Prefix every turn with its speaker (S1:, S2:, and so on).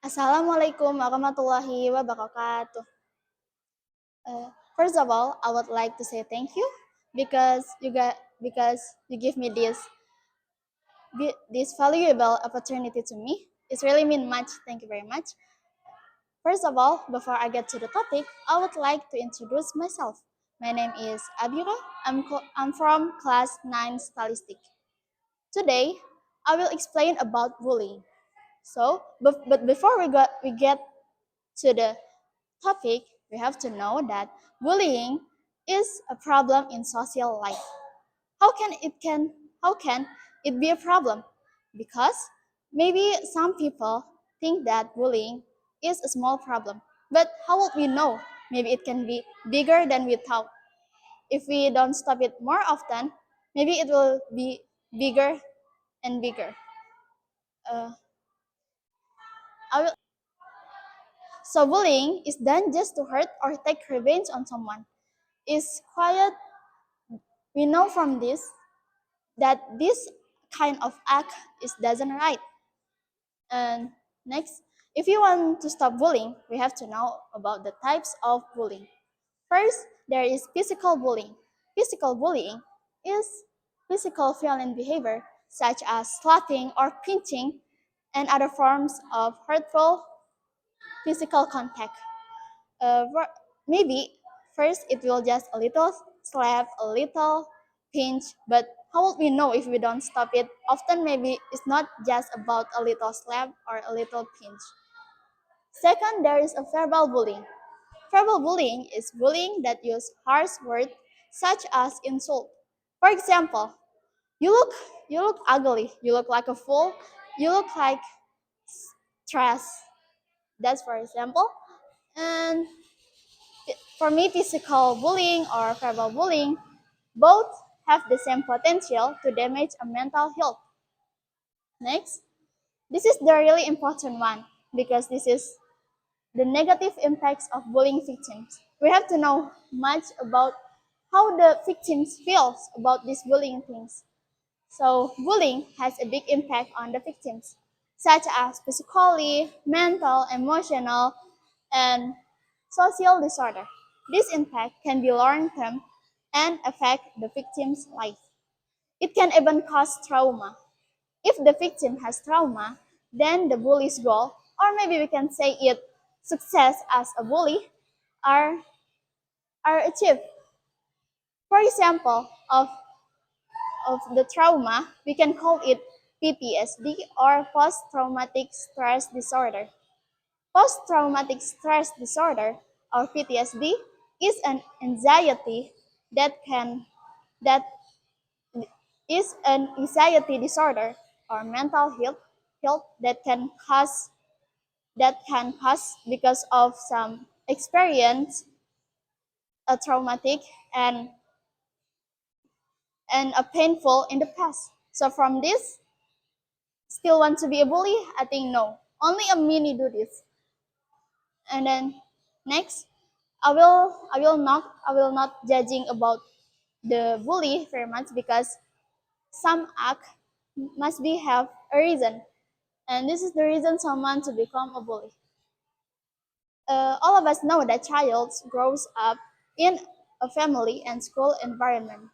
S1: Assalamualaikum warahmatullahi wabarakatuh. First of all, I would like to say thank you because you give me this valuable opportunity to me. It's really mean much. Thank you very much. First of all, before I get to the topic, I would like to introduce myself. My name is Abira. I'm from class 9 Statistics. Today, I will explain about bullying. But before we get to the topic, we have to know that bullying is a problem in social life. How can it can how can it be a problem? Because maybe some people think that bullying is a small problem. But how would we know? Maybe it can be bigger than we thought. If we don't stop it more often, maybe it will be bigger and bigger. Uh, I will, so bullying is done just to hurt or take revenge on someone. Is quiet. We know from this that this kind of act is doesn't right. And next, if you want to stop bullying, we have to know about the types of bullying. First, there is physical bullying. Physical bullying is physical violent behavior such as slapping or pinching and other forms of hurtful physical contact. Maybe first it will just a little slap, a little pinch, but how would we know if we don't stop it? Often, maybe it's not just about a little slap or a little pinch. Second, there is a verbal bullying. Verbal bullying is bullying that use harsh words such as insult. For example, you look you look ugly, you look like a fool, you look like trash. That's for example. And for me, physical bullying or verbal bullying both have the same potential to damage a mental health. Next, this is the really important one because this is the negative impacts of bullying victims. We have to know much about how the victims feels about these bullying things. So bullying has a big impact on the victims, such as physically, mental, emotional, and social disorder. This impact can be long-term and affect the victim's life. It can even cause trauma. If the victim has trauma, then the bully's goal, or maybe we can say it, success as a bully, are, are achieved. For example, of the trauma, we can call it PTSD or post-traumatic stress disorder. Post-traumatic stress disorder or PTSD is an anxiety that can that is an anxiety disorder or mental health that can cause because of some experience a traumatic and a painful in the past. So from this, still want to be a bully? I think no. Only a mini do this. And then next, I will not judging about the bully very much because some act must be have a reason, and this is the reason someone to become a bully. All of us know that child grows up in a family and school environment.